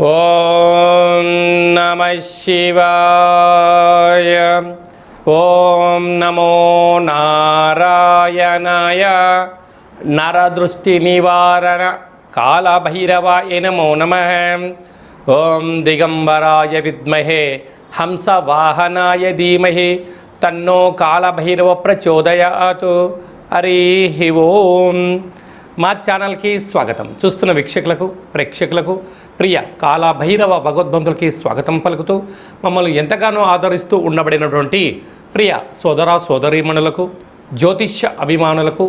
ఓం నమః శివాయ. ఓం నమో నారాయణాయ. నరదృష్టి నివారణ కాళభైరవాయ నమో నమః. ఓం దిగంబరాయ విద్మహే హంసవాహనాయ ధీమహి తన్నో కాళభైరవ ప్రచోదయాత్. హరి ఓం. మా ఛానల్కి స్వాగతం. చూస్తున్న వీక్షకులకు ప్రేక్షకులకు ప్రియ కాళభైరవ భగవద్బంధులకి స్వాగతం పలుకుతూ మమ్మల్ని ఎంతగానో ఆదరిస్తూ ఉండబడినటువంటి ప్రియ సోదర సోదరీమణులకు, జ్యోతిష్య అభిమానులకు,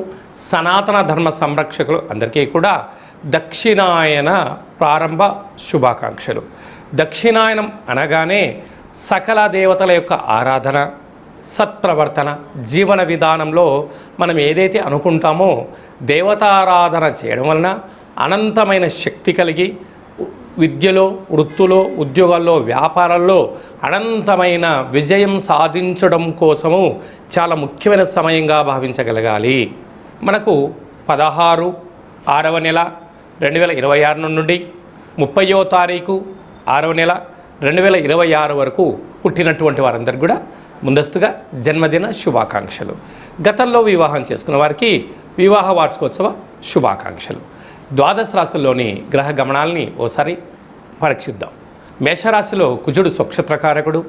సనాతన ధర్మ సంరక్షకులు అందరికీ కూడా దక్షిణాయన ప్రారంభ శుభాకాంక్షలు. దక్షిణాయనం అనగానే సకల దేవతల యొక్క ఆరాధన, సత్ప్రవర్తన, జీవన విధానంలో మనం ఏదైతే అనుకుంటామో దేవతారాధన చేయడం వలన అనంతమైన శక్తి కలిగి విద్యలో, వృత్తులో, ఉద్యోగాల్లో, వ్యాపారాల్లో అనంతమైన విజయం సాధించడం కోసము చాలా ముఖ్యమైన సమయంగా భావించగలగాలి. మనకు 16/6వ నెల 2026 నుండి 30వ తారీఖు 6వ నెల 2026 వరకు పుట్టినటువంటి వారందరికీ కూడా ముందస్తుగా జన్మదిన శుభాకాంక్షలు. గతంలో వివాహం చేసుకున్న వారికి వివాహ వార్షికోత్సవ శుభాకాంక్షలు. ద్వాదశ రాశుల్లోని గ్రహ గమనాల్ని ఓసారి పరీక్షిద్దాం. మేషరాశిలో కుజుడు స్వక్షత్రకారకుడు,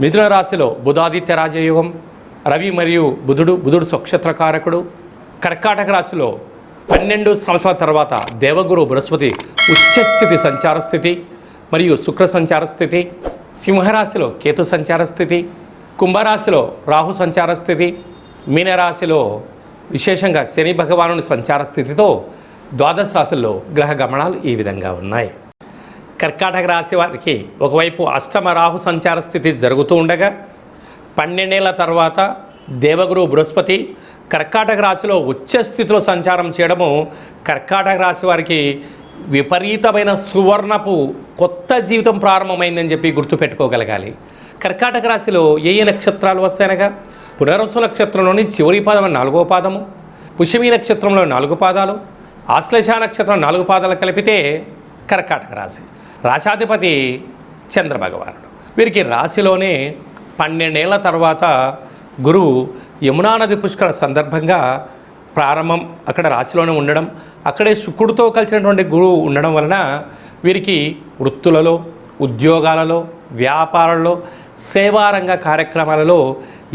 మిథున రాశిలో బుధాదిత్య రాజయోగం, రవి మరియు బుధుడు స్వక్షత్రకారకుడు, కర్కాటక రాశిలో 12 సంవత్సరాల తర్వాత దేవగురు బృహస్పతి ఉచ్చస్థితి సంచార స్థితి మరియు శుక్ర సంచార స్థితి, సింహరాశిలో కేతు సంచార స్థితి, కుంభరాశిలో రాహు సంచార స్థితి, మీనరాశిలో విశేషంగా శని భగవానుని సంచార స్థితితో ద్వాదశ రాశుల్లో గ్రహ గమనాలు ఈ విధంగా ఉన్నాయి. కర్కాటక రాశి వారికి ఒకవైపు అష్టమ రాహు సంచార స్థితి జరుగుతూ ఉండగా 12 ఏళ్ల తర్వాత దేవగురు బృహస్పతి కర్కాటక రాశిలో ఉచ్చస్థితిలో సంచారం చేయడము కర్కాటక రాశి వారికి విపరీతమైన సువర్ణపు కొత్త జీవితం ప్రారంభమైందని చెప్పి గుర్తుపెట్టుకోగలగాలి. కర్కాటక రాశిలో ఏ నక్షత్రాలు వస్తాయనగా పునర్వసు నక్షత్రంలోని చివరి పాదం 4వ పాదము, పుష్యమి నక్షత్రంలో 4 పాదాలు, ఆశ్లేష నక్షత్రం 4 పాదాలు కలిపితే కర్కాటక రాశి. రాశాధిపతి చంద్రభగవానుడు. వీరికి రాశిలోనే 12 ఏళ్ల తర్వాత గురువు యమునా నది పుష్కర సందర్భంగా ప్రారంభం అక్కడ రాశిలోనే ఉండడం, అక్కడే శుక్రుడితో కలిసినటువంటి గురువు ఉండడం వలన వీరికి వృత్తులలో, ఉద్యోగాలలో, వ్యాపారాల్లో, సేవారంగ కార్యక్రమాలలో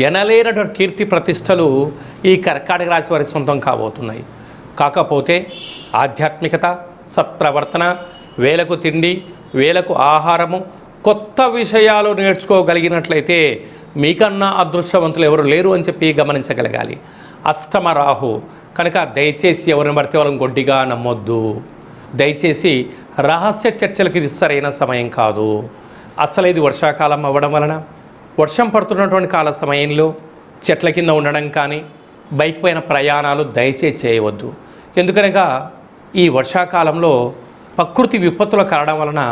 ఎనలేనటువంటి కీర్తి ప్రతిష్టలు ఈ కర్కాటక రాశి వారి సొంతం కాబోతున్నాయి. కాకపోతే ఆధ్యాత్మికత, సత్ప్రవర్తన, వేలకు తిండి, వేలకు ఆహారము, కొత్త విషయాలు నేర్చుకోగలిగినట్లయితే మీకన్నా అదృష్టవంతులు ఎవరు లేరు అని చెప్పి గమనించగలగాలి. అష్టమ రాహు కనుక దయచేసి ఎవరిని పడితే వాళ్ళని గొడ్డిగా నమ్మొద్దు. దయచేసి రహస్య చర్చలకు ఇది సరైన సమయం కాదు. అసలు ఇది వర్షాకాలం అవ్వడం వలన వర్షం పడుతున్నటువంటి కాల సమయంలో చెట్ల కింద ఉండడం కానీ, బైక్ పైన ప్రయాణాలు దయచేసి చేయవద్దు. ఎందుకనగా ఈ వర్షాకాలంలో ప్రకృతి విపత్తుల కారణం వలన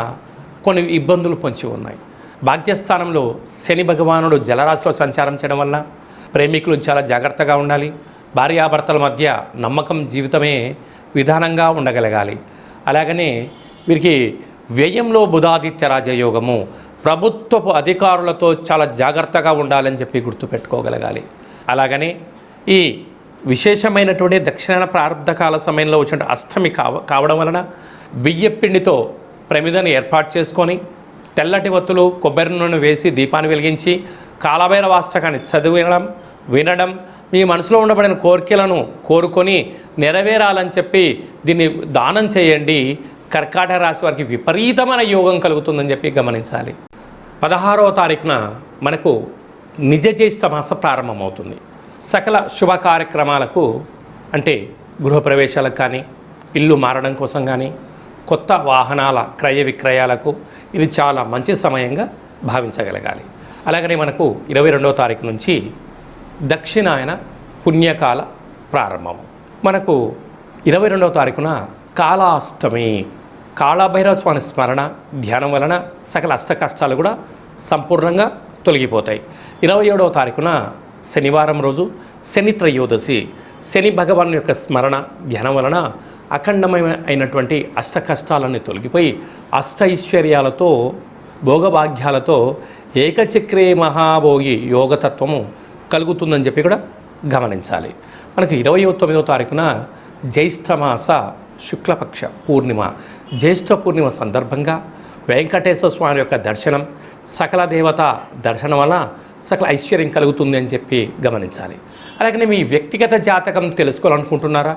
కొన్ని ఇబ్బందులు పొంచి ఉన్నాయి. భాగ్యస్థానంలో శని భగవానుడు జలరాశిలో సంచారం చేయడం వలన ప్రేమికులు చాలా జాగ్రత్తగా ఉండాలి. భార్యాభర్తల మధ్య నమ్మకం జీవితమే విధానంగా ఉండగలగాలి. అలాగనే వీరికి వ్యయంలో బుధాదిత్య రాజయోగము, ప్రభుత్వపు అధికారులతో చాలా జాగ్రత్తగా ఉండాలని చెప్పి గుర్తుపెట్టుకోగలగాలి. అలాగనే ఈ విశేషమైనటువంటి దక్షిణ ప్రారంభ కాల సమయంలో వచ్చిన అష్టమి కావడం వలన బియ్యపిండితో ప్రమిదను ఏర్పాటు చేసుకొని తెల్లటి వత్తులు, కొబ్బరి నూనె వేసి దీపాన్ని వెలిగించి కాళభైరవ అష్టకాన్ని వినడం, మీ మనసులో ఉండబడిన కోరికలను కోరుకొని నెరవేరాలని చెప్పి దీన్ని దానం చేయండి. కర్కాటక రాశి వారికి విపరీతమైన యోగం కలుగుతుందని చెప్పి గమనించాలి. 16వ తారీఖున మనకు నిజ జ్యేష్ఠ మాస ప్రారంభమవుతుంది. సకల శుభ కార్యక్రమాలకు అంటే గృహప్రవేశాలకు కానీ, ఇల్లు మారడం కోసం కానీ, కొత్త వాహనాల క్రయ విక్రయాలకు ఇది చాలా మంచి సమయంగా భావించగలగాలి. అలాగనే మనకు 22వ తారీఖు నుంచి దక్షిణాయన పుణ్యకాల ప్రారంభము. మనకు 22వ తారీఖున కాళాష్టమి, కాళభైరవ స్వామి స్మరణ ధ్యానం వలన సకల అష్ట కష్టాలు కూడా సంపూర్ణంగా తొలగిపోతాయి. 27వ తారీఖున శనివారం రోజు శని త్రయోదశి, శని భగవాన్ యొక్క స్మరణ ధ్యానం వలన అఖండమైనటువంటి అష్ట కష్టాలన్నీ తొలగిపోయి అష్టైశ్వర్యాలతో భోగభాగ్యాలతో ఏకచక్రే మహాభోగి యోగతత్వము కలుగుతుందని చెప్పి కూడా గమనించాలి. మనకు 29వ తారీఖున జ్యేష్ఠమాస శుక్లపక్ష పూర్ణిమ, జ్యేష్ఠ పూర్ణిమ సందర్భంగా వెంకటేశ్వర స్వామి యొక్క దర్శనం, సకల దేవత దర్శనం వల్ల సకల ఐశ్వర్యం కలుగుతుంది అని చెప్పి గమనించాలి. అలాగే మీ వ్యక్తిగత జాతకం తెలుసుకోవాలనుకుంటున్నారా?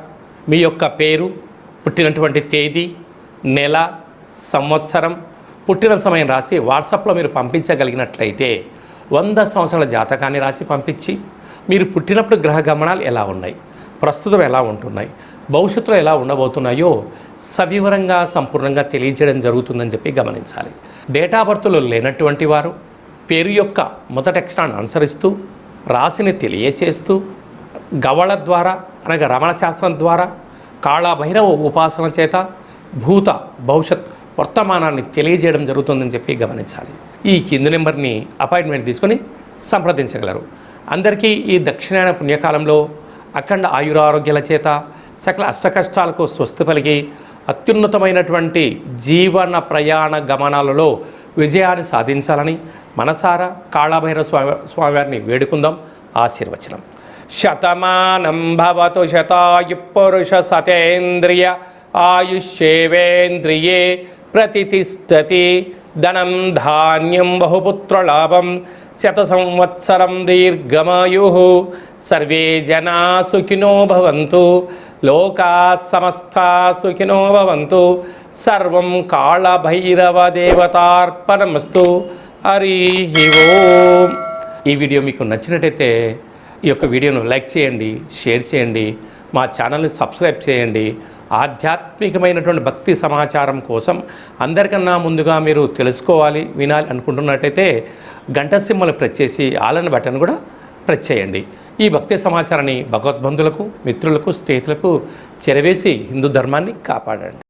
మీ యొక్క పేరు, పుట్టినటువంటి తేదీ, నెల, సంవత్సరం, పుట్టిన సమయం రాసి వాట్సాప్లో మీరు పంపించగలిగినట్లయితే 100 సంవత్సరాల జాతకాన్ని రాసి పంపించి మీరు పుట్టినప్పుడు గ్రహ గమనాలు ఎలా ఉన్నాయి, ప్రస్తుతం ఎలా ఉంటున్నాయి, భవిష్యత్తులో ఎలా ఉండబోతున్నాయో సవివరంగా సంపూర్ణంగా తెలియజేయడం జరుగుతుందని చెప్పి గమనించాలి. డేట్ ఆఫ్ బర్త్లో లేనటువంటి వారు పేరు యొక్క మొదటి అక్షరాన్ని అనుసరిస్తూ రాశిని తెలియచేస్తూ గవళ ద్వారా అనగా రమణ శాస్త్రం ద్వారా కాళభైరవ ఉపాసన చేత భూత భవిష్యత్ వర్తమానాన్ని తెలియజేయడం జరుగుతుందని చెప్పి గమనించాలి. ఈ కింది నెంబర్ని అపాయింట్మెంట్ తీసుకొని సంప్రదించగలరు. అందరికీ ఈ దక్షిణాయన పుణ్యకాలంలో అఖండ ఆయురారోగ్యాల చేత సకల అష్టకష్టాలకు స్వస్తి పలికి అత్యున్నతమైనటువంటి జీవన ప్రయాణ గమనాలలో విజయాన్ని సాధించాలని మనసారా కాళభైరవ స్వామివారిని వేడుకుందాం. ఆశీర్వచనం. శతమానం భవతు శతాయు పురుష సతేంద్రియ ఆయుష్యేవేంద్రియే ప్రతిష్టతి. ధనం ధాన్యం బహుపుత్రలాభం శత సంవత్సరం దీర్ఘమాయు. సర్వే జనా సుఖినో భవంతు. లోకా సమస్తా సుఖినో భవంతు. సర్వం కాళభైరవ దేవతార్పణమస్తు. హరి ఓం. ఈ వీడియో మీకు నచ్చినట్టయితే ఈ యొక్క వీడియోను లైక్ చేయండి, షేర్ చేయండి, మా ఛానల్ని సబ్స్క్రైబ్ చేయండి. ఆధ్యాత్మికమైనటువంటి భక్తి సమాచారం కోసం అందరికన్నా ముందుగా మీరు తెలుసుకోవాలి, వినాలి అనుకుంటున్నట్టయితే గంట సింబల్ ప్రెస్ చేసి ఆలన బటన్ కూడా ప్రెస్ చేయండి. ఈ భక్తి సమాచారాన్ని భగవద్బంధులకు, మిత్రులకు, స్నేహితులకు చేరవేసి హిందూ ధర్మాన్ని కాపాడండి.